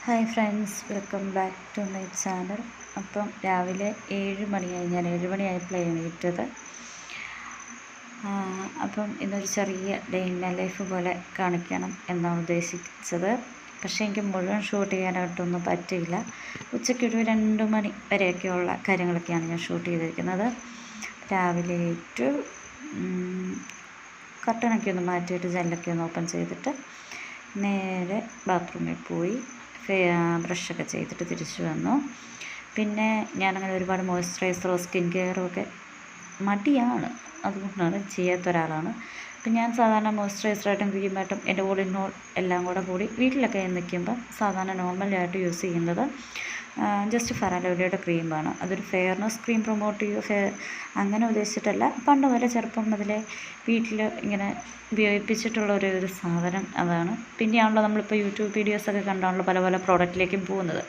Hi friends, welcome back to my channel. അപ്പം രാവിലെ 7 മണിയായി. ഞാൻ 7 മണിയായപ്പോഴാണ് എണീറ്റത്. അപ്പം ഇന്നൊരു ചെറിയ ഡേ ഇൻ മൈ ലൈഫ് പോലെ കാണിക്കണം എന്നാണ് ഉദ്ദേശിച്ചത്. പക്ഷേ എനിക്ക് മുഴുവൻ ഷൂട്ട് ചെയ്യാനായിട്ടൊന്നും പറ്റിയില്ല. ഉച്ചയ്ക്കൊരു 2 മണി വരെയൊക്കെയുള്ള കാര്യങ്ങളൊക്കെയാണ് ഞാൻ ഷൂട്ട് ചെയ്തിരിക്കുന്നത്. രാവിലെ ഏറ്റു കർട്ടനൊക്കെ ഒന്ന് മാറ്റിയിട്ട് ജനലൊക്കെ ഒന്ന് ഓപ്പൺ ചെയ്തിട്ട് നേരെ ബാത്റൂമിൽ പോയി ബ്രഷൊക്കെ ചെയ്തിട്ട് തിരിച്ചു വന്നു. പിന്നെ ഞാനങ്ങനെ ഒരുപാട് മോയ്സ്ചറൈസറോ സ്കിൻ കെയറോ ഒക്കെ മടിയാണ്, അതുകൊണ്ടാണ് ചെയ്യാത്ത ഒരാളാണ്. അപ്പം ഞാൻ സാധാരണ മോയ്സ്ചറൈസറായിട്ടും ക്രീമായിട്ടും എൻ്റെ ഓൾ ഇൻ ഓൾ എല്ലാം കൂടി വീട്ടിലൊക്കെ നിൽക്കുമ്പോൾ സാധാരണ നോർമലായിട്ട് യൂസ് ചെയ്യുന്നത് ജസ്റ്റ് ഫെയർ ആൻഡ് ലവ്ലിയുടെ ക്രീമാണ്. അതൊരു ഫെയർനെസ് ക്രീം പ്രൊമോട്ട് ചെയ്യുക അങ്ങനെ ഉദ്ദേശിച്ചിട്ടല്ല. പണ്ട് മുതലേ ചെറുപ്പം മുതലേ വീട്ടിൽ ഇങ്ങനെ ഉപയോഗിപ്പിച്ചിട്ടുള്ള ഒരു സാധനം അതാണ്. പിന്നെയാണല്ലോ നമ്മളിപ്പോൾ യൂട്യൂബ് വീഡിയോസൊക്കെ കണ്ടാണല്ലോ പല പല പ്രോഡക്റ്റിലേക്കും പോകുന്നത്.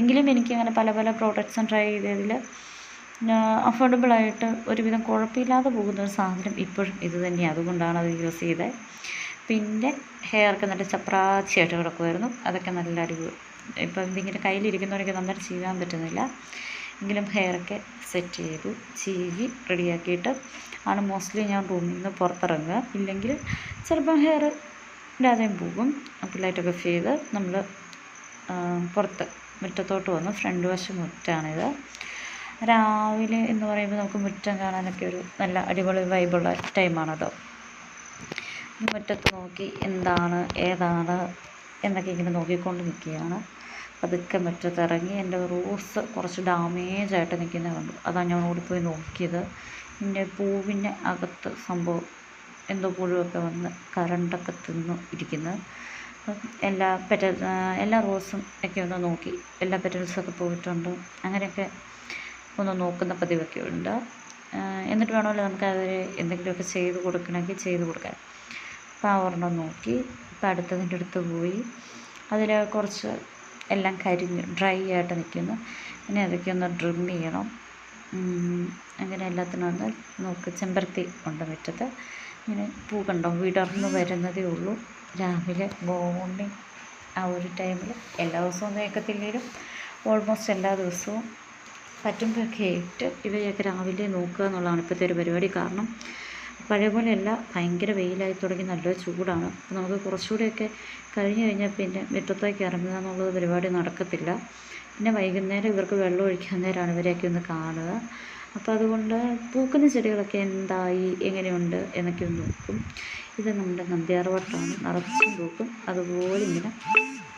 എങ്കിലും എനിക്കങ്ങനെ പല പല പ്രോഡക്റ്റ്സും ട്രൈ ചെയ്തതിൽ അഫോർഡബിളായിട്ട് ഒരുവിധം കുഴപ്പമില്ലാതെ പോകുന്നൊരു സാധനം ഇപ്പോഴും ഇത് തന്നെയാണ്. അതുകൊണ്ടാണ് അത് യൂസ് ചെയ്തത്. പിന്നെ ഹെയർക്ക് നല്ല ചപ്രാച്ചിയായിട്ട് കിടക്കുമായിരുന്നു. അതൊക്കെ നല്ല അടിപൊളി. ഇപ്പം ഇതിങ്ങനെ കയ്യിലിരിക്കുന്നവരൊക്കെ നന്നായിട്ട് ചെയ്യാൻ പറ്റുന്നില്ല. എങ്കിലും ഹെയറൊക്കെ സെറ്റ് ചെയ്തു, ചീകി റെഡിയാക്കിയിട്ട് ആണ് മോസ്റ്റ്ലി ഞാൻ റൂമിൽ നിന്ന് പുറത്തിറങ്ങുക. ഇല്ലെങ്കിൽ ചിലപ്പം ഹെയർ ഇടാതെയും പോകും. അപ്പോൾ ലൈറ്റൊക്കെ ഓഫ് ചെയ്ത് നമ്മൾ പുറത്ത് മുറ്റത്തോട്ട് വന്നു. ഫ്രണ്ട് വശം മുറ്റാണിത്. രാവിലെ എന്ന് പറയുമ്പോൾ നമുക്ക് മുറ്റം കാണാനൊക്കെ ഒരു നല്ല അടിപൊളി വൈബുള്ള ടൈമാണല്ലോ. മുറ്റത്ത് നോക്കി എന്താണ് ഏതാണ് എന്നൊക്കെ ഇങ്ങനെ നോക്കിക്കൊണ്ട് നിൽക്കുകയാണ്. പതുക്കെ മുറ്റത്തിറങ്ങി എൻ്റെ റോസ് കുറച്ച് ഡാമേജായിട്ട് നിൽക്കുന്നത് കണ്ടു. അതാണ് ഞാൻ ഓടിപ്പോയി നോക്കിയത്. എൻ്റെ പൂവിൻ്റെ അകത്ത് സംഭവം എന്തോ പുഴുവൊക്കെ വന്ന് കരണ്ടൊക്കെ തിന്നു ഇരിക്കുന്നത്. എല്ലാ റോസും ഒക്കെ ഒന്ന് നോക്കി, എല്ലാ പെറ്റൽസൊക്കെ പോയിട്ടുണ്ട്. അങ്ങനെയൊക്കെ ഒന്ന് നോക്കുന്ന പതിവൊക്കെ ഉണ്ട്. എന്നിട്ട് വേണമല്ലോ നമുക്ക് അവർ എന്തെങ്കിലുമൊക്കെ ചെയ്ത് കൊടുക്കണമെങ്കിൽ ചെയ്ത് കൊടുക്കാൻ. അപ്പോൾ ആ ഒരെണ്ണം നോക്കി. ഇപ്പോൾ അടുത്തതിൻ്റെ അടുത്ത് പോയി. അതിൽ കുറച്ച് എല്ലാം കരിഞ്ഞ് ഡ്രൈ ആയിട്ട് നിൽക്കുന്നു. ഇനി അതൊക്കെ ഒന്ന് ട്രിം ചെയ്യണം. അങ്ങനെ എല്ലാത്തിനും ഒന്ന് നോക്ക്. ചെമ്പരത്തി ഉണ്ട് മുറ്റത്ത്. ഇങ്ങനെ പൂ കണ്ടോ, വിടർന്ന് വരുന്നതേ ഉള്ളൂ. രാവിലെ മോർണിംഗ് ആ ഒരു ടൈമിൽ എല്ലാ ദിവസവും കേൾക്കത്തില്ലെങ്കിലും ഓൾമോസ്റ്റ് എല്ലാ ദിവസവും പറ്റുമ്പോഴൊക്കെ ഇവയൊക്കെ രാവിലെ നോക്കുക എന്നുള്ളതാണ് ഇപ്പോഴത്തെ ഒരു പരിപാടി. കാരണം പഴയ പോലെയല്ല, ഭയങ്കര വെയിലായി തുടങ്ങി, നല്ല ചൂടാണ്. അപ്പോൾ നമുക്ക് കുറച്ചുകൂടെയൊക്കെ കഴിഞ്ഞ് കഴിഞ്ഞാൽ പിന്നെ മുറ്റത്തേക്ക് ഇറങ്ങുക എന്നുള്ളത് പരിപാടി നടക്കത്തില്ല. പിന്നെ വൈകുന്നേരം ഇവർക്ക് വെള്ളം ഒഴിക്കാൻ നേരമാണ് ഇവരെയൊക്കെ ഒന്ന് കാണുക. അപ്പോൾ അതുകൊണ്ട് പൂക്കുന്ന ചെടികളൊക്കെ എന്തായി എങ്ങനെയുണ്ട് എന്നൊക്കെ ഒന്ന് നോക്കും. ഇത് നമ്മുടെ നന്ദ്യാർവട്ടമാണ്, നിറച്ചും പൂക്കും. അതുപോലെ ഇങ്ങനെ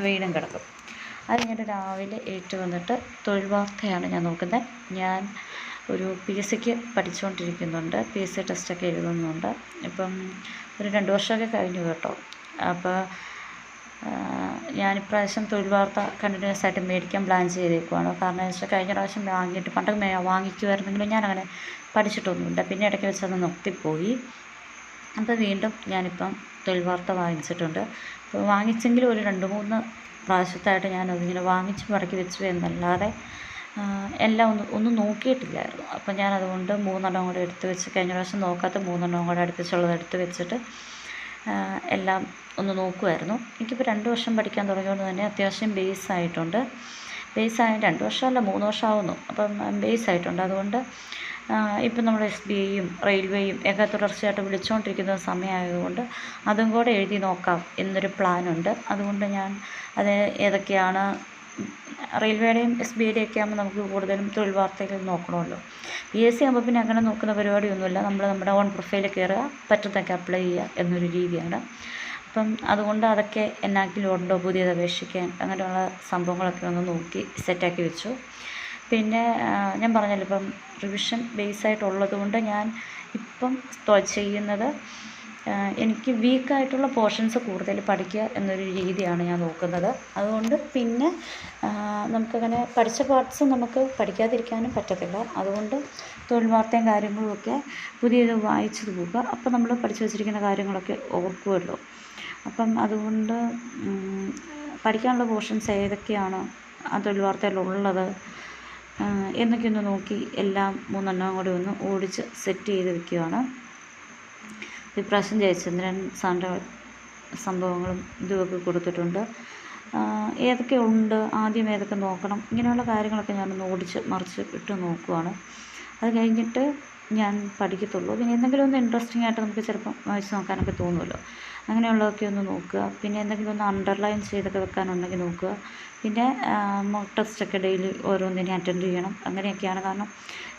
വീടും കിടക്കും. അത് ഞാൻ രാവിലെ വന്നിട്ട് തൊഴിൽ വാർത്തയാണ് ഞാൻ നോക്കുന്നത്. ഞാൻ ഒരു PSC പഠിച്ചുകൊണ്ടിരിക്കുന്നുണ്ട്. PSC ടെസ്റ്റൊക്കെ എഴുതുന്നുണ്ട്. ഇപ്പം ഒരു 2 വർഷമൊക്കെ കഴിഞ്ഞു കേട്ടോ. അപ്പോൾ ഞാനിപ്രാവശ്യം തൊഴിൽ വാർത്ത കണ്ടിന്യൂസ് ആയിട്ട് മേടിക്കാൻ പ്ലാൻ ചെയ്തേക്കുവാണ്. കാരണം എന്ന് വെച്ചാൽ കഴിഞ്ഞ പ്രാവശ്യം വാങ്ങിയിട്ട് പണ്ടൊക്കെ വാങ്ങിക്കുമായിരുന്നെങ്കിലും ഞാനങ്ങനെ പഠിച്ചിട്ടൊന്നുമില്ല. പിന്നെ ഇടയ്ക്ക് വെച്ച് അത് നിർത്തിപ്പോയി. അപ്പോൾ വീണ്ടും ഞാനിപ്പം തൊഴിൽ വാർത്ത വാങ്ങിച്ചിട്ടുണ്ട്. അപ്പോൾ വാങ്ങിച്ചെങ്കിലും ഒരു 2-3 പ്രാവശ്യത്തായിട്ട് ഞാനതിങ്ങനെ വാങ്ങിച്ച് മടക്കി വെച്ചു എന്നല്ലാതെ എല്ലാം ഒന്നും നോക്കിയിട്ടില്ലായിരുന്നു. അപ്പം ഞാനതുകൊണ്ട് 3 കൂടെ എടുത്ത് വെച്ച്, കഴിഞ്ഞ പ്രാവശ്യം നോക്കാത്ത 3 കൂടെ അടുപ്പിച്ചുള്ളത് എടുത്ത് വെച്ചിട്ട് എല്ലാം ഒന്ന് നോക്കുമായിരുന്നു. എനിക്കിപ്പോൾ 2 വർഷം പഠിക്കാൻ തുടങ്ങിയതുകൊണ്ട് തന്നെ അത്യാവശ്യം ബേസ് ആയിട്ടുണ്ട്. 2 വർഷമല്ല 3 വർഷമാവുന്നു. അപ്പം ബേസ് ആയിട്ടുണ്ട്. അതുകൊണ്ട് ഇപ്പം നമ്മുടെ SBIയും റെയിൽവേയും ഒക്കെ തുടർച്ചയായിട്ട് വിളിച്ചുകൊണ്ടിരിക്കുന്ന സമയമായതുകൊണ്ട് അതും കൂടെ എഴുതി നോക്കാം എന്നൊരു പ്ലാനുണ്ട്. അതുകൊണ്ട് ഞാൻ അത് ഏതൊക്കെയാണ് റെയിൽവേയുടെയും SBIയുടെയും ഒക്കെ ആകുമ്പോൾ നമുക്ക് കൂടുതലും തൊഴിൽ വാർത്തകൾ നോക്കണമല്ലോ. PSC ആകുമ്പോൾ പിന്നെ അങ്ങനെ നോക്കുന്ന പരിപാടിയൊന്നുമില്ല. നമ്മൾ നമ്മുടെ ഓൺ പ്രൊഫൈലിൽ കയറുക, പറ്റുന്നതൊക്കെ അപ്ലൈ ചെയ്യുക എന്നൊരു രീതിയാണ്. അപ്പം അതുകൊണ്ട് അതൊക്കെ എന്നാക്കിലുണ്ടോ പുതിയത് അപേക്ഷിക്കാൻ, അങ്ങനെയുള്ള സംഭവങ്ങളൊക്കെ ഒന്ന് നോക്കി സെറ്റാക്കി വെച്ചു. പിന്നെ ഞാൻ പറഞ്ഞല്ലോ, ഇപ്പം റിവിഷൻ ബേസായിട്ടുള്ളത് കൊണ്ട് ഞാൻ ഇപ്പം ചെയ്യുന്നത് എനിക്ക് വീക്കായിട്ടുള്ള പോർഷൻസ് കൂടുതൽ പഠിക്കുക എന്നൊരു രീതിയാണ് ഞാൻ നോക്കുന്നത്. അതുകൊണ്ട് പിന്നെ നമുക്കങ്ങനെ പഠിച്ച പാർട്സ് നമുക്ക് പഠിക്കാതിരിക്കാനും പറ്റത്തില്ല. അതുകൊണ്ട് തൊഴിൽ വാർത്തയും കാര്യങ്ങളുമൊക്കെ പുതിയത് വായിച്ചത് പോവുക. അപ്പോൾ നമ്മൾ പഠിച്ചു വച്ചിരിക്കുന്ന കാര്യങ്ങളൊക്കെ ഓർക്കുമല്ലോ. അപ്പം അതുകൊണ്ട് പഠിക്കാനുള്ള പോർഷൻസ് ഏതൊക്കെയാണ് ആ തൊഴിൽ വാർത്തയിലുള്ളത് എന്നൊക്കെ ഒന്ന് നോക്കി എല്ലാം 3 കൂടി ഒന്ന് ഓടിച്ച് സെറ്റ് ചെയ്ത് വെക്കുകയാണ്. ഇപ്രാവശ്യം ജയചന്ദ്രൻ സാറിൻ്റെ സംഭവങ്ങളും ഇതുമൊക്കെ കൊടുത്തിട്ടുണ്ട്. ഏതൊക്കെ ഉണ്ട്, ആദ്യം ഏതൊക്കെ നോക്കണം, ഇങ്ങനെയുള്ള കാര്യങ്ങളൊക്കെ ഞാനൊന്ന് ഓടിച്ച് മറിച്ച് ഇട്ട് നോക്കുവാണ്. അത് കഴിഞ്ഞിട്ട് ഞാൻ പഠിക്കത്തുള്ളൂ. പിന്നെ എന്തെങ്കിലും ഒന്ന് ഇൻട്രസ്റ്റിംഗ് ആയിട്ട് നമുക്ക് ചിലപ്പം വായിച്ച് നോക്കാനൊക്കെ തോന്നുമല്ലോ, അങ്ങനെയുള്ളതൊക്കെ ഒന്ന് നോക്കുക. പിന്നെ എന്തെങ്കിലും ഒന്ന് അണ്ടർലൈൻ ചെയ്തൊക്കെ വെക്കാനുണ്ടെങ്കിൽ നോക്കുക. പിന്നെ മോക്ക് ടെസ്റ്റൊക്കെ ഡെയിലി ഓരോന്നിനെ അറ്റൻഡ് ചെയ്യണം. അങ്ങനെയൊക്കെയാണ്. കാരണം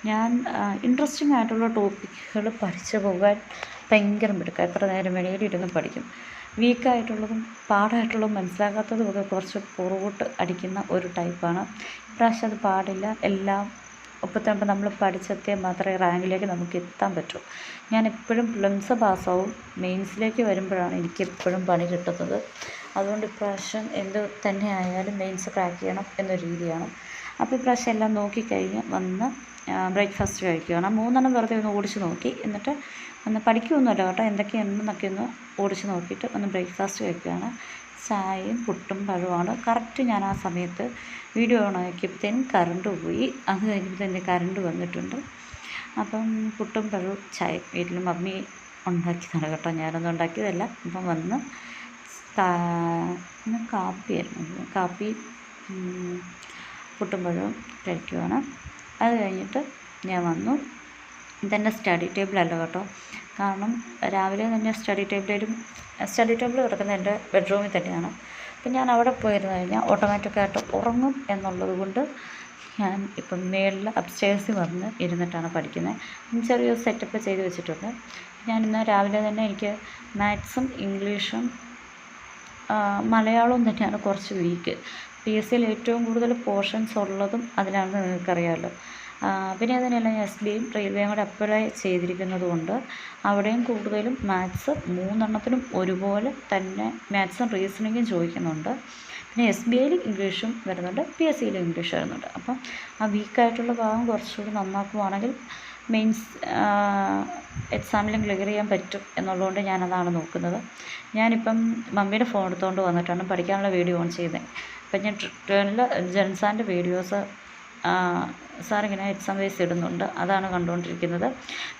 ഞാൻ ഇൻട്രസ്റ്റിംഗ് ആയിട്ടുള്ള ടോപ്പിക്കുകൾ പഠിച്ചു പോകാൻ ഭയങ്കര മിടുക്കാം. എത്ര നേരം വേണമെങ്കിലും ഇരുന്ന് പഠിക്കും. വീക്കായിട്ടുള്ളതും പാടായിട്ടുള്ളതും മനസ്സിലാക്കാത്തതുമൊക്കെ കുറച്ച് പുറകോട്ട് അടിക്കുന്ന ഒരു ടൈപ്പാണ്. ഇപ്രാവശ്യം അത് പാടില്ല. എല്ലാം ഒപ്പത്തന്നെ നമ്മൾ പഠിച്ചെത്തിയാൽ മാത്രമേ റാങ്കിലേക്ക് നമുക്ക് എത്താൻ പറ്റൂ. ഞാൻ എപ്പോഴും പ്രിലിംസ് പാസ്സാവും, മെയിൻസിലേക്ക് വരുമ്പോഴാണ് എനിക്കെപ്പോഴും പണി കിട്ടുന്നത്. അതുകൊണ്ട് ഇപ്രാവശ്യം എന്ത് തന്നെ ആയാലും മെയിൻസ് ക്രാക്ക് ചെയ്യണം എന്നൊരു രീതിയാണ്. അപ്പോൾ ഇപ്രാവശ്യം എല്ലാം നോക്കിക്കഴിഞ്ഞ് വന്ന് ബ്രേക്ക്ഫാസ്റ്റ് കഴിക്കുകയാണ്. 3 വെറുതെ ഒന്ന് ഓടിച്ച് നോക്കി, എന്നിട്ട് ഒന്ന് പഠിക്കുകയൊന്നുമല്ല കേട്ടോ, എന്തൊക്കെയുണ്ടെന്നൊക്കെ ഒന്ന് ഓടിച്ച് നോക്കിയിട്ട് ഒന്ന് ബ്രേക്ക്ഫാസ്റ്റ് കഴിക്കുകയാണ്. ചായയും പുട്ടും പഴവുമാണ്. കറക്റ്റ് ഞാൻ ആ സമയത്ത് വീഡിയോ ഓൺ ആക്കിയപ്പോഴത്തേനും കറണ്ട് പോയി. അത് കഴിഞ്ഞപ്പോൾ തന്നെ കറണ്ട് വന്നിട്ടുണ്ട്. അപ്പം പുട്ടും പഴവും ചായ വീട്ടിൽ മമ്മി ഉണ്ടാക്കിയതാണ് കേട്ടോ, ഞാനൊന്നും ഉണ്ടാക്കിയതല്ല. അപ്പം വന്ന് ഇന്ന് കാപ്പിയായിരുന്നു, കാപ്പി പുട്ടും പഴവും കഴിക്കുവാണ്. അത് കഴിഞ്ഞിട്ട് ഞാൻ വന്നു. ഇതെൻ്റെ സ്റ്റഡി ടേബിളല്ല കേട്ടോ, കാരണം രാവിലെ തന്നെ സ്റ്റഡി ടേബിൾ കിടക്കുന്നത് എൻ്റെ ബെഡ്റൂമിൽ തന്നെയാണ്. അപ്പം ഞാൻ അവിടെ പോയിരുന്നു കഴിഞ്ഞാൽ ഓട്ടോമാറ്റിക്കായിട്ട് ഉറങ്ങും എന്നുള്ളത് കൊണ്ട് ഞാൻ ഇപ്പം മേളിൽ അപ്സ്റ്റേഴ്സിൽ വന്ന് ഇരുന്നിട്ടാണ് പഠിക്കുന്നത്. ചെറിയൊരു സെറ്റപ്പ് ചെയ്ത് വെച്ചിട്ടുണ്ട്. ഞാനിന്ന് രാവിലെ തന്നെ എനിക്ക് മാത്സും ഇംഗ്ലീഷും മലയാളവും തന്നെയാണ് കുറച്ച് വീക്ക്. PSCയിൽ ഏറ്റവും കൂടുതൽ പോർഷൻസ് ഉള്ളതും അതിലാണെന്ന് നിങ്ങൾക്കറിയാമല്ലോ. പിന്നെ അതുതന്നെയല്ല, ഞാൻ SBIയും റെയിൽവേയും കൂടെ അപ്ലൈ ചെയ്തിരിക്കുന്നത് കൊണ്ട് അവിടെയും കൂടുതലും മാത്സ് 3 ഒരുപോലെ തന്നെ മാത്സും റീസണിങ്ങും ചോദിക്കുന്നുണ്ട്. പിന്നെ SBIയിൽ ഇംഗ്ലീഷും വരുന്നുണ്ട്, PSCയിൽ ഇംഗ്ലീഷ് വരുന്നുണ്ട്. അപ്പം ആ വീക്കായിട്ടുള്ള ഭാഗം കുറച്ചുകൂടി നന്നാക്കുവാണെങ്കിൽ മെയിൻസ് എക്സാമിലും ക്ലിയർ ചെയ്യാൻ പറ്റും എന്നുള്ളതുകൊണ്ട് ഞാനതാണ് നോക്കുന്നത്. ഞാനിപ്പം മമ്മിയുടെ ഫോൺ എടുത്തുകൊണ്ട് വന്നിട്ടാണ് പഠിക്കാനുള്ള വീഡിയോ ഓൺ ചെയ്തത്. അപ്പം ഞാൻ ട്വിറ്ററിൽ ജെൻസാൻ്റെ വീഡിയോസ് സാറിങ്ങനെ എക്സാം വൈസ് ഇടുന്നുണ്ട്, അതാണ് കണ്ടുകൊണ്ടിരിക്കുന്നത്.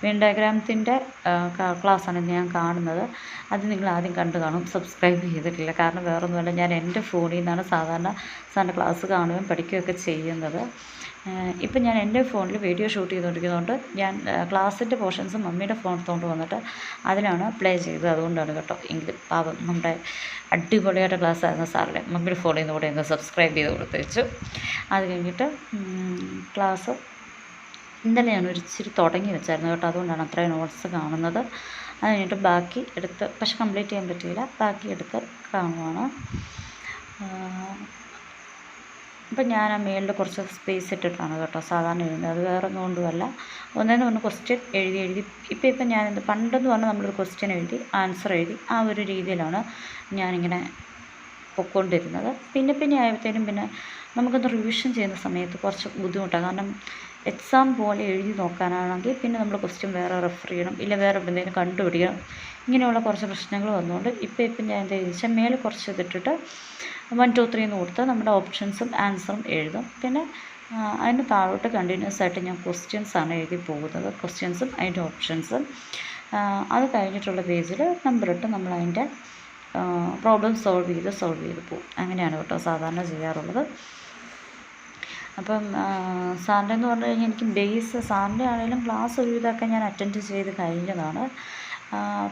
വെൻ ഡയഗ്രാമത്തിൻ്റെ ക്ലാസ്സാണ് ഞാൻ കാണുന്നത്. അത് നിങ്ങൾ ആദ്യം കണ്ടു കാണും. സബ്സ്ക്രൈബ് ചെയ്തിട്ടില്ല, കാരണം വേറൊന്നുമല്ല, ഞാൻ എൻ്റെ ഫോണിൽ നിന്നാണ് സാധാരണ സാറിൻ്റെ ക്ലാസ് കാണുകയും പഠിക്കുകയൊക്കെ ചെയ്യുന്നത്. ഇപ്പം ഞാൻ എൻ്റെ ഫോണിൽ വീഡിയോ ഷൂട്ട് ചെയ്തുകൊണ്ടിരിക്കുന്നതുകൊണ്ട് ഞാൻ ക്ലാസ്സിൻ്റെ പോർഷൻസ് മമ്മിയുടെ ഫോൺ എടുത്തുകൊണ്ട് വന്നിട്ട് അതിലാണ് പ്ലേ ചെയ്തത്. അതുകൊണ്ടാണ് കേട്ടോ. എങ്കിലും പാവം, നമ്മുടെ അടിപൊളിയായിട്ട് ക്ലാസ് ആയിരുന്നു സാറിൻ്റെ. മമ്മിയുടെ ഫോണിൽ നിന്ന് കൂടെ ഒന്ന് സബ്സ്ക്രൈബ് ചെയ്ത് കൊടുത്ത് വെച്ചു. അത് കഴിഞ്ഞിട്ട് ക്ലാസ് ഇന്നലെ ഞാൻ ഇച്ചിരി തുടങ്ങി വെച്ചായിരുന്നു കേട്ടോ, അതുകൊണ്ടാണ് അത്രയും നോട്ട്സ് കാണുന്നത്. അത് കഴിഞ്ഞിട്ട് ബാക്കി എടുത്ത്, പക്ഷെ കംപ്ലീറ്റ് ചെയ്യാൻ പറ്റിയില്ല, ബാക്കി എടുത്ത് കാണുവാണ്. അപ്പം ഞാൻ ആ മേളിൽ കുറച്ച് സ്പേസ് ഇട്ടിട്ടാണ് കേട്ടോ സാധാരണ എഴുതുന്നത്. അത് വേറെ ഒന്നും കൊണ്ടുമല്ല. ഒന്നേന്ന് പറഞ്ഞ് ക്വസ്റ്റ്യൻ എഴുതി ഇപ്പം ഞാൻ പണ്ടെന്ന് പറഞ്ഞാൽ നമ്മളൊരു ക്വസ്റ്റ്യൻ എഴുതി ആൻസർ എഴുതി ആ ഒരു രീതിയിലാണ് ഞാനിങ്ങനെ പൊയ്ക്കൊണ്ടിരുന്നത്. പിന്നെ ആയപ്പോഴത്തേനും പിന്നെ നമുക്കൊന്ന് റിവിഷൻ ചെയ്യുന്ന സമയത്ത് കുറച്ച് ബുദ്ധിമുട്ടാണ്. കാരണം എക്സാം പോലെ എഴുതി നോക്കാനാണെങ്കിൽ പിന്നെ നമ്മൾ ക്വസ്റ്റ്യൻ വേറെ റെഫർ ചെയ്യണം, ഇല്ല വേറെ എന്തെങ്കിലും കണ്ടുപിടിക്കണം. ഇങ്ങനെയുള്ള കുറച്ച് പ്രശ്നങ്ങൾ വന്നുകൊണ്ട് ഇപ്പം ഞാൻ എന്താ ചോദിച്ചാൽ മേളിൽ കുറച്ച് ഇതിട്ടിട്ട് 1 2 3 എന്ന് കൊടുത്ത് നമ്മുടെ ഓപ്ഷൻസും ആൻസറും എഴുതും. പിന്നെ അതിന് താഴോട്ട് കണ്ടിന്യൂസ് ആയിട്ട് ഞാൻ ക്വസ്റ്റ്യൻസാണ് എഴുതി പോകുന്നത്, ക്വസ്റ്റ്യൻസും അതിൻ്റെ ഓപ്ഷൻസും. അത് കഴിഞ്ഞിട്ടുള്ള പേജിൽ നമ്പറിട്ട് നമ്മൾ അതിൻ്റെ പ്രോബ്ലം സോൾവ് ചെയ്ത് പോകും. അങ്ങനെയാണ് കേട്ടോ സാധാരണ ചെയ്യാറുള്ളത്. അപ്പം സാറിൻ്റെ എന്ന് പറഞ്ഞു കഴിഞ്ഞാൽ എനിക്ക് ബേസ് സാറിൻ്റെ ആണെങ്കിലും ക്ലാസ് ഒരു ഇതൊക്കെ ഞാൻ അറ്റൻഡ് ചെയ്ത് കഴിഞ്ഞതാണ്.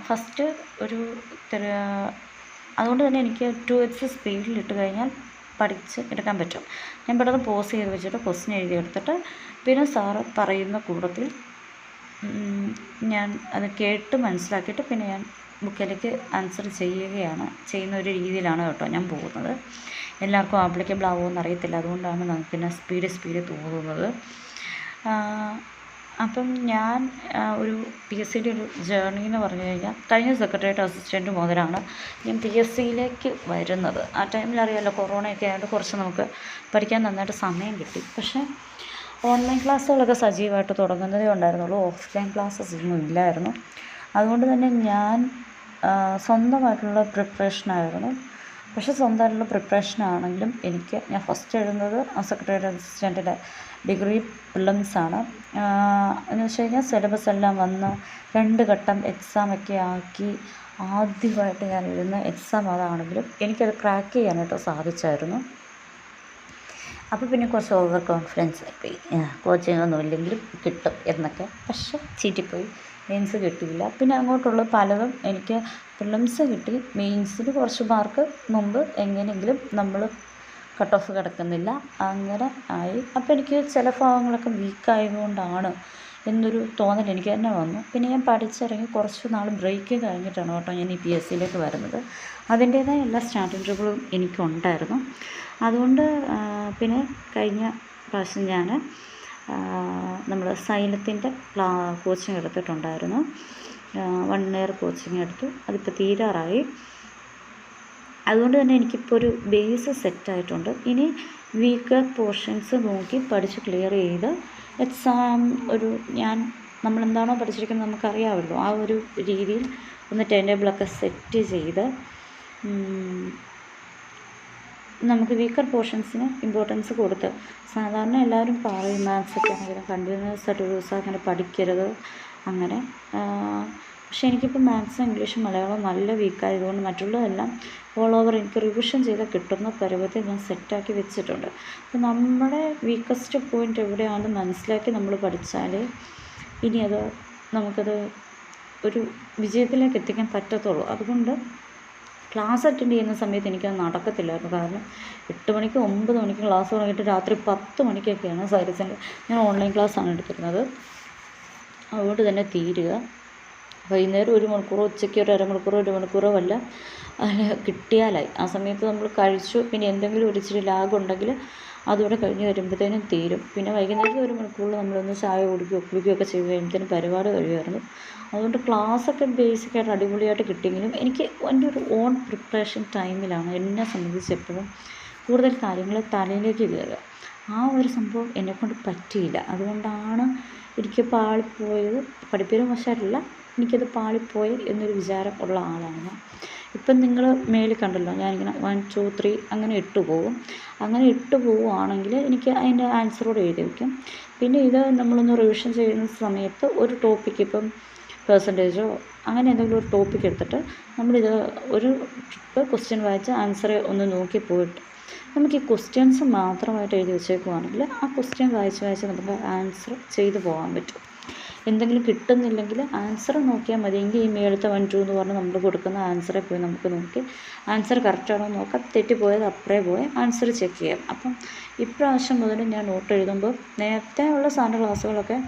ഫസ്റ്റ് ഒരു അതുകൊണ്ട് തന്നെ എനിക്ക് 2x സ്പീഡിലിട്ട് കഴിഞ്ഞാൽ പഠിച്ച് എടുക്കാൻ പറ്റും. ഞാൻ പെട്ടെന്ന് പോസ് ചെയ്ത് വെച്ചിട്ട് ക്വസ്റ്റ്യൻ എഴുതിയെടുത്തിട്ട് പിന്നെ സാറ് പറയുന്ന കൂട്ടത്തിൽ ഞാൻ അത് കേട്ട് മനസ്സിലാക്കിയിട്ട് പിന്നെ ഞാൻ ബുക്കിലേക്ക് ആൻസർ ചെയ്യുന്ന ഒരു രീതിയിലാണ് കേട്ടോ ഞാൻ പോകുന്നത്. എല്ലാവർക്കും ആപ്ലിക്കബിൾ ആവുമെന്ന് അറിയത്തില്ല, അതുകൊണ്ടാണ് നമുക്ക് പിന്നെ സ്പീഡ് തോന്നുന്നത്. അപ്പം ഞാൻ ഒരു PSCയുടെ ഒരു ജേർണി എന്ന് പറഞ്ഞു കഴിഞ്ഞാൽ കഴിഞ്ഞ സെക്രട്ടേറിയറ്റ് അസിസ്റ്റൻറ്റ് മുതലാണ് ഞാൻ PSCയിലേക്ക് വരുന്നത്. ആ ടൈമിൽ അറിയാമല്ലോ, കൊറോണയൊക്കെ ആയതുകൊണ്ട് കുറച്ച് നമുക്ക് പഠിക്കാൻ നന്നായിട്ട് സമയം കിട്ടി. പക്ഷേ ഓൺലൈൻ ക്ലാസ്സുകളൊക്കെ സജീവമായിട്ട് തുടങ്ങുന്നതേ ഉണ്ടായിരുന്നുള്ളൂ, ഓഫ്ലൈൻ ക്ലാസ്സസ് ഒന്നും ഇല്ലായിരുന്നു. അതുകൊണ്ട് തന്നെ ഞാൻ സ്വന്തമായിട്ടുള്ള പ്രിപ്പറേഷനായിരുന്നു. പക്ഷേ സ്വന്തമായിട്ടുള്ള പ്രിപ്പറേഷൻ ആണെങ്കിലും ഞാൻ ഫസ്റ്റ് എഴുതുന്നത് സെക്രട്ടറി അസിസ്റ്റൻറ്റിൻ്റെ ഡിഗ്രി പ്രിലിംസാണ്. എന്ന് വെച്ച് കഴിഞ്ഞാൽ സിലബസ് എല്ലാം വന്ന് 2 ഘട്ടം എക്സാമൊക്കെ ആക്കി ആദ്യമായിട്ട് ഞാൻ എഴുതുന്ന എക്സാം അതാണെങ്കിലും എനിക്കത് ക്രാക്ക് ചെയ്യാനായിട്ട് സാധിച്ചായിരുന്നു. അപ്പോൾ പിന്നെ കുറച്ച് ഓവർ കോൺഫിഡൻസ് ആയിപ്പോയി, കോച്ചിങ് ഒന്നും ഇല്ലെങ്കിലും കിട്ടും എന്നൊക്കെ. പക്ഷേ ചീറ്റിപ്പോയി, മെയിൻസ് കിട്ടിയില്ല. പിന്നെ അങ്ങോട്ടുള്ള പലതും എനിക്ക് പ്രിലിംസ് കിട്ടി, മെയിൻസിന് കുറച്ച് മാർക്ക് മുമ്പ് എങ്ങനെയെങ്കിലും നമ്മൾ കട്ട് ഓഫ് കിടക്കുന്നില്ല, അങ്ങനെ ആയി. അപ്പോൾ എനിക്ക് ചില ഭാഗങ്ങളൊക്കെ വീക്കായതുകൊണ്ടാണ് എന്നൊരു തോന്നൽ എനിക്ക് തന്നെ വന്നു. പിന്നെ ഞാൻ പഠിച്ചിറങ്ങി കുറച്ച് നാൾ ബ്രേക്ക് കഴിഞ്ഞിട്ടാണ് കേട്ടോ ഞാൻ ഈ PSCയിലേക്ക് വരുന്നത്. അതിൻ്റേതായ എല്ലാ സ്റ്റാർട്ടിംഗ് ട്രബിളും എനിക്കുണ്ടായിരുന്നു. അതുകൊണ്ട് പിന്നെ കഴിഞ്ഞ പ്രാവശ്യം ഞാൻ നമ്മൾ സൈലത്തിൻ്റെ കോച്ചിങ് എടുത്തിട്ടുണ്ടായിരുന്നു. 1 ഇയർ കോച്ചിങ് എടുത്തു, അതിപ്പോൾ തീരാറായി. അതുകൊണ്ട് തന്നെ എനിക്കിപ്പോൾ ഒരു ബേസ് സെറ്റായിട്ടുണ്ട്. ഇനി വീക്കർ പോർഷൻസ് നോക്കി പഠിച്ച് ക്ലിയർ ചെയ്ത് എക്സാം നമ്മളെന്താണോ പഠിച്ചിരിക്കുന്നത് നമുക്കറിയാമല്ലോ, ആ ഒരു രീതിയിൽ ഒന്ന് ടൈം ടേബിളൊക്കെ സെറ്റ് ചെയ്ത് നമുക്ക് വീക്കർ പോർഷൻസിന് ഇമ്പോർട്ടൻസ് കൊടുത്ത്, സാധാരണ എല്ലാവരും പറയും മാത്സൊക്കെ ആണെങ്കിലും കണ്ടിന്യൂസ് ആയിട്ട് ഒരു ദിവസം അങ്ങനെ പഠിക്കരുത് അങ്ങനെ. പക്ഷേ എനിക്കിപ്പോൾ മാത്സും ഇംഗ്ലീഷും മലയാളവും നല്ല വീക്കായതുകൊണ്ട് മറ്റുള്ളതെല്ലാം ഓൾ ഓവർ എനിക്ക് റിവിഷൻ ചെയ്താൽ കിട്ടുന്ന പരുവത്തിൽ ഞാൻ സെറ്റാക്കി വെച്ചിട്ടുണ്ട്. അപ്പോൾ നമ്മുടെ വീക്കസ്റ്റ് പോയിൻ്റ് എവിടെയാണെന്ന് മനസ്സിലാക്കി നമ്മൾ പഠിച്ചാൽ ഇനി നമുക്കത് ഒരു വിജയത്തിലേക്ക് എത്തിക്കാൻ പറ്റത്തുള്ളൂ. അതുകൊണ്ട് ക്ലാസ് അറ്റൻഡ് ചെയ്യുന്ന സമയത്ത് എനിക്കത് നടക്കത്തില്ലായിരുന്നു. കാരണം 8 മണിക്ക് 9 മണിക്ക് ക്ലാസ് തുടങ്ങിയിട്ട് രാത്രി 10 മണിക്കൊക്കെയാണ് സൈലസിൻ്റെ ഞാൻ ഓൺലൈൻ ക്ലാസ്സാണ് എടുത്തിരുന്നത്. അതുകൊണ്ട് തന്നെ തീരുക വൈകുന്നേരം 1 മണിക്കൂറോ ഉച്ചയ്ക്ക് ഒരു അരമണിക്കൂറോ 1 മണിക്കൂറോ വല്ല കിട്ടിയാലായി. ആ സമയത്ത് നമ്മൾ കഴിച്ചു, പിന്നെ എന്തെങ്കിലും ഒരു ഇച്ചിരി ലാഗ് ഉണ്ടെങ്കിൽ അതുകൂടെ കഴിഞ്ഞ് വരുമ്പോഴത്തേനും തീരും. പിന്നെ വൈകുന്നേരം 1 മണിക്കൂറിൽ നമ്മളൊന്ന് ചായ കുടിക്കുകയൊക്കെ ചെയ്ത് കഴിയുമ്പോഴത്തേനും പരിപാടി കഴിയുമായിരുന്നു. അതുകൊണ്ട് ക്ലാസ്സൊക്കെ ബേസിക്കായിട്ട് അടിപൊളിയായിട്ട് കിട്ടിയെങ്കിലും എനിക്ക് എൻ്റെ ഒരു ഓൺ പ്രിപ്പറേഷൻ ടൈമിലാണ് എന്നെ സംബന്ധിച്ച് എപ്പോഴും കൂടുതൽ കാര്യങ്ങൾ തലയിലേക്ക് കയറുക. ആ ഒരു സംഭവം എന്നെക്കൊണ്ട് പറ്റിയില്ല. അതുകൊണ്ടാണ് എനിക്ക് പാളിപ്പോയത്. പഠിപ്പിന് മോശമായിട്ടല്ല, എനിക്കത് പാളിപ്പോയി എന്നൊരു വിചാരം ഉള്ള ആളാണ് ഞാൻ. ഇപ്പം നിങ്ങൾ മേളിൽ കണ്ടല്ലോ, ഞാനിങ്ങനെ 1 2 3 അങ്ങനെ ഇട്ട് പോകും. അങ്ങനെ ഇട്ട് പോവുകയാണെങ്കിൽ എനിക്ക് അതിൻ്റെ ആൻസറോട് എഴുതി വയ്ക്കും. പിന്നെ ഇത് നമ്മളൊന്ന് റിവിഷൻ ചെയ്യുന്ന സമയത്ത് ഒരു ടോപ്പിക്ക് ഇപ്പം പെർസെൻറ്റേജോ അങ്ങനെ എന്തെങ്കിലും ഒരു ടോപ്പിക്ക് എടുത്തിട്ട് നമ്മളിത് ഒരു ട്രിപ്പ് ക്വസ്റ്റ്യൻ വായിച്ച് ആൻസർ ഒന്ന് നോക്കി പോയിട്ട് നമുക്ക് ഈ ക്വസ്റ്റ്യൻസ് മാത്രമായിട്ട് എഴുതി വെച്ചേക്കുവാണെങ്കിൽ ആ ക്വസ്റ്റ്യൻ വായിച്ച് നമുക്ക് ആൻസർ ചെയ്തു പോകാൻ പറ്റും. എന്തെങ്കിലും കിട്ടുന്നില്ലെങ്കിൽ ആൻസർ നോക്കിയാൽ മതി. എങ്കിൽ ഈ മേളത്തെ 1 2 എന്ന് പറഞ്ഞ് നമ്മൾ കൊടുക്കുന്ന ആൻസറെ പോയി നമുക്ക് നോക്കി ആൻസർ കറക്റ്റാണോ നോക്കാം. തെറ്റിപ്പോയത് അപ്പറേ പോയി ആൻസർ ചെക്ക് ചെയ്യാം. അപ്പം ഇപ്രാവശ്യം മുതൽ ഞാൻ നോട്ട് എഴുതുമ്പോൾ നേരത്തെ ഉള്ള സാറിൻ്റെ ക്ലാസ്സുകളൊക്കെ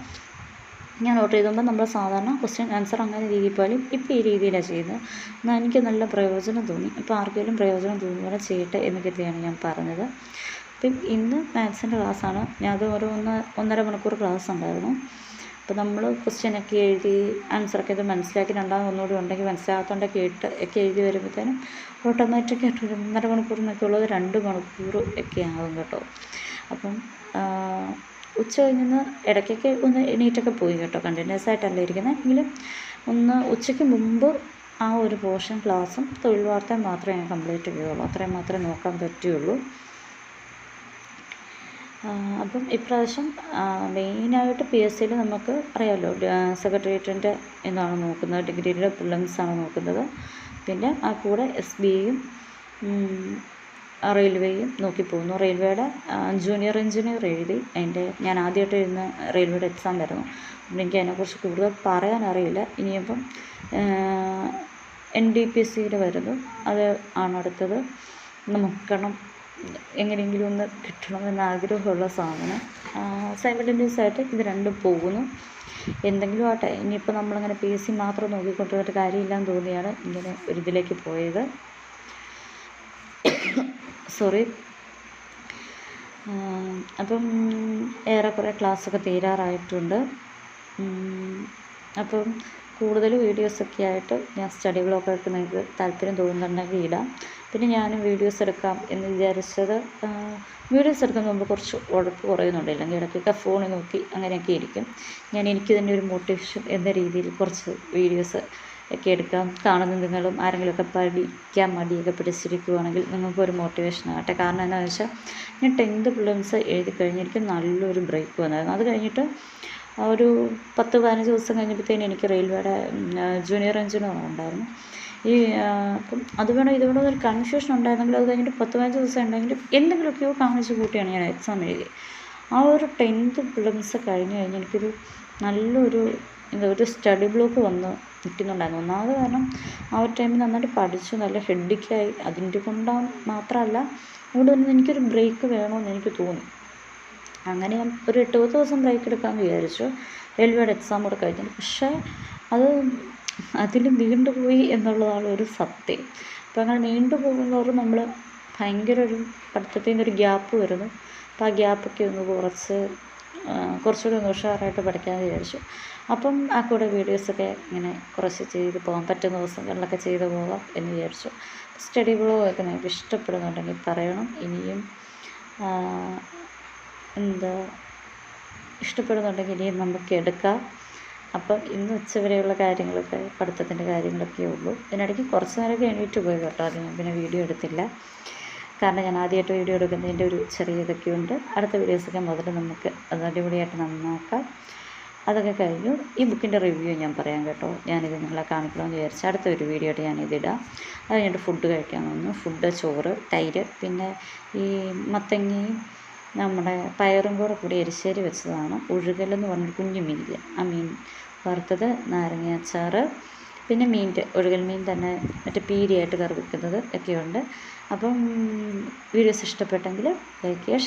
ഞാൻ നോട്ട് എഴുതുമ്പോൾ നമ്മൾ സാധാരണ ക്വസ്റ്റ്യൻ ആൻസർ അങ്ങനെ രീതിയിൽ പോലും ഇപ്പോൾ ഈ രീതിയിലാണ് ചെയ്യുന്നത്. എന്നാൽ എനിക്ക് നല്ല പ്രയോജനം തോന്നി. ഇപ്പോൾ ആർക്കെങ്കിലും പ്രയോജനം തോന്നുപോലെ ചെയ്യട്ടെ എന്ന് കരുതിയാണ് ഞാൻ പറഞ്ഞത്. അപ്പം ഇന്ന് മാത്സിൻ്റെ ക്ലാസ്സാണ്. ഞാൻ അത് 1.5 മണിക്കൂർ ക്ലാസ് ഉണ്ടായിരുന്നു. അപ്പോൾ നമ്മൾ ക്വസ്റ്റ്യനൊക്കെ എഴുതി ആൻസറൊക്കെ ഇത് മനസ്സിലാക്കി ഒന്നുകൂടി ഉണ്ടെങ്കിൽ മനസ്സിലാകാത്തതുകൊണ്ടൊക്കെ ഒക്കെ എഴുതി വരുമ്പോഴത്തേനും ഓട്ടോമാറ്റിക്കായിട്ട് 1.5 മണിക്കൂറിനൊക്കെ ഉള്ളത് 2 മണിക്കൂർ ഒക്കെ ആകും കേട്ടോ. അപ്പം ഉച്ച കഴിഞ്ഞ് ഇടയ്ക്കൊക്കെ ഒന്ന് എണീറ്റൊക്കെ പോയി കേട്ടോ. കണ്ടിന്യൂസ് ആയിട്ടല്ല ഇരിക്കുന്നത്, എങ്കിലും ഒന്ന് ഉച്ചയ്ക്ക് മുമ്പ് ആ ഒരു പോർഷൻ ക്ലാസ്സും തൊഴിൽ വാർത്തയും മാത്രമേ ഞാൻ കംപ്ലീറ്റ് ചെയ്യുള്ളൂ. അത്രയും മാത്രമേ നോക്കാൻ പറ്റുകയുള്ളൂ. അപ്പം ഇപ്രാവശ്യം മെയിനായിട്ട് PSCയിൽ നമുക്ക് അറിയാമല്ലോ, സെക്രട്ടേറിയറ്റിൻ്റെ എന്താണ് നോക്കുന്നത്, ഡിഗ്രിയുടെ പ്രിലിംസാണ് നോക്കുന്നത്. പിന്നെ ആ കൂടെ SBAയും റെയിൽവേയും നോക്കി പോകുന്നു. റെയിൽവേയുടെ ജൂനിയർ എഞ്ചിനീയർ എഴുതി, ഞാൻ ആദ്യമായിട്ട് എഴുതുന്ന റെയിൽവേയുടെ എക്സാം ആയിരുന്നു. അപ്പം എനിക്ക് അതിനെക്കുറിച്ച് കൂടുതൽ പറയാനറിയില്ല. ഇനിയിപ്പം NDPCയുടെ വരുന്നു, അത് ആണ് അടുത്തത്. നോക്കണം, എങ്ങനെയെങ്കിലും ഒന്ന് കിട്ടണമെന്ന് ആഗ്രഹമുള്ള സാധനം. സൈമൾട്ടേനിയസ് ആയിട്ട് ഇത് രണ്ടും പോകുന്നു. എന്തെങ്കിലും ആട്ടെ, ഇനിയിപ്പോൾ നമ്മളിങ്ങനെ PSC മാത്രം നോക്കിക്കൊണ്ടിരുന്നിട്ട് കാര്യമില്ലാന്ന് തോന്നിയാണ് ഇങ്ങനെ ഒരിതിലേക്ക് പോയത്. സോറി. അപ്പം ഏറെക്കുറെ ക്ലാസ്സൊക്കെ തീരാറായിട്ടുണ്ട്. അപ്പം കൂടുതൽ വീഡിയോസൊക്കെ ആയിട്ട് ഞാൻ സ്റ്റഡി വ്ളോഗൊക്കെ നിങ്ങൾക്ക് താല്പര്യം തോന്നുന്നുണ്ടെങ്കിൽ ഇടാം. പിന്നെ ഞാനും വീഡിയോസ് എടുക്കാം എന്ന് വിചാരിച്ചത്, വീഡിയോസ് എടുക്കുന്ന മുമ്പ് കുറച്ച് ഉഴപ്പ് കുറയുന്നുണ്ട്. ഇല്ലെങ്കിൽ ഇടയ്ക്കൊക്കെ ഫോണിൽ നോക്കി അങ്ങനെയൊക്കെ ഇരിക്കും. എനിക്ക് തന്നെ ഒരു മോട്ടിവേഷൻ എന്ന രീതിയിൽ കുറച്ച് വീഡിയോസ് ഒക്കെ എടുക്കാം. കാണുന്ന നിങ്ങളും ആരെങ്കിലുമൊക്കെ പഠിക്കാൻ മടിയൊക്കെ പിടിച്ചിരിക്കുവാണെങ്കിൽ നിങ്ങൾക്കൊരു മോട്ടിവേഷൻ ആകട്ടെ. കാരണം എന്താണെന്ന് വെച്ചാൽ ഞാൻ 10th പ്രിലിംസ് എഴുതി കഴിഞ്ഞ് എനിക്ക് നല്ലൊരു ബ്രേക്ക് വന്നായിരുന്നു. അത് കഴിഞ്ഞിട്ട് ഒരു 10-15 ദിവസം കഴിഞ്ഞപ്പോഴത്തേനും എനിക്ക് റെയിൽവേയുടെ ജൂനിയർ എഞ്ചിനീയർ ഉണ്ടായിരുന്നു. അപ്പം അത് വേണം ഇത് വേണം ഒരു കൺഫ്യൂഷൻ ഉണ്ടായിരുന്നെങ്കിൽ അത് കഴിഞ്ഞിട്ട് 10-15 ദിവസം ഉണ്ടെങ്കിലും എന്തെങ്കിലുമൊക്കെയോ കാണിച്ച് കൂട്ടിയാണ് ഞാൻ എക്സാം എഴുതിയത്. ആ ഒരു 10th പ്രിലിംസ് കഴിഞ്ഞ് എനിക്കൊരു നല്ലൊരു ഒരു സ്റ്റഡി ബ്ലോക്ക് വന്ന് നിൽക്കുന്നുണ്ടായിരുന്നു. ഒന്നാമത് കാരണം ആ ഒരു ടൈമിൽ നന്നായിട്ട് പഠിച്ചു, നല്ല ഹെഡേക്കായി. അതിൻ്റെ മാത്രമല്ല അതുകൊണ്ട് തന്നെ എനിക്കൊരു ബ്രേക്ക് വേണമെന്ന് എനിക്ക് തോന്നി. അങ്ങനെ ഞാൻ ഒരു 8-10 ദിവസം ബ്രേക്ക് എടുക്കാമെന്ന് വിചാരിച്ചു റെയിൽവേയുടെ എക്സാം കൂടെ കഴിഞ്ഞിട്ട്. പക്ഷേ അതിൽ നീണ്ടുപോയി എന്നുള്ളതാണ് ഒരു സത്യം. അപ്പോൾ അങ്ങനെ നീണ്ടു പോകുന്നതോറും നമ്മൾ ഭയങ്കര ഒരു പഠിത്തത്തിൽ നിന്നൊരു ഗ്യാപ്പ് വരുന്നു. അപ്പോൾ ആ ഗ്യാപ്പൊക്കെ ഒന്ന് കുറച്ചുകൂടി ഒന്ന് ഉഷാറായിട്ട് പഠിക്കാമെന്ന് വിചാരിച്ചു. അപ്പം ആ കൂടെ വീഡിയോസൊക്കെ ഇങ്ങനെ കുറച്ച് ചെയ്ത് പോകാം, പറ്റുന്ന ദിവസങ്ങളിലൊക്കെ ചെയ്ത് പോകാം എന്ന് വിചാരിച്ചു. സ്റ്റഡി ബ്ലോഗൊക്കെ നിങ്ങൾക്ക് ഇഷ്ടപ്പെടുന്നുണ്ടെങ്കിൽ പറയണം. ഇനിയും ഇഷ്ടപ്പെടുന്നുണ്ടെങ്കിൽ ഇനിയും നമുക്ക് എടുക്കാം. അപ്പം ഇന്ന് ഉച്ചവരെയുള്ള കാര്യങ്ങളൊക്കെ പഠിത്തത്തിൻ്റെ കാര്യങ്ങളൊക്കെ ഉള്ളൂ. ഇതിനിടയ്ക്ക് കുറച്ച് നേരമൊക്കെ എണീറ്റ് പോയി കേട്ടോ. അത് ഞാൻ പിന്നെ വീഡിയോ എടുത്തില്ല. കാരണം ഞാൻ ആദ്യമായിട്ട് വീഡിയോ എടുക്കുന്നതിൻ്റെ ഒരു ചെറിയ ഇതൊക്കെ ഉണ്ട്. അടുത്ത വീഡിയോസൊക്കെ മുതൽ നമുക്ക് അത് അടിപൊളിയായിട്ട് നന്നാക്കാം. അതൊക്കെ കഴിഞ്ഞു. ഈ ബുക്കിൻ്റെ റിവ്യൂ ഞാൻ പറയാം കേട്ടോ. ഞാനിത് നിങ്ങളെ കാണിക്കണമെന്ന് വിചാരിച്ചു. അടുത്തൊരു വീഡിയോ ആയിട്ട് ഞാനിതിടാം. അത് കഴിഞ്ഞിട്ട് ഫുഡ് കഴിക്കാൻ വന്നു. ഫുഡ്, ചോറ്, തൈര്, പിന്നെ ഈ മത്തങ്ങയും നമ്മുടെ പയറും കൂടി എരിശ്ശേരി വെച്ചതാണ്. ഉഴുകലെന്ന് പറഞ്ഞൊരു കുഞ്ഞു മീനില്ല, ആ മീൻ വറുത്തത്, നാരങ്ങ അച്ചാറ്, പിന്നെ ഒഴുകൽ മീൻ തന്നെ മറ്റേ പീരിയായിട്ട് കറി വെക്കുന്നത് ഒക്കെയുണ്ട്. അപ്പം വീഡിയോസ് ഇഷ്ടപ്പെട്ടെങ്കിൽ ലൈക്ക് ചെയ്യുക.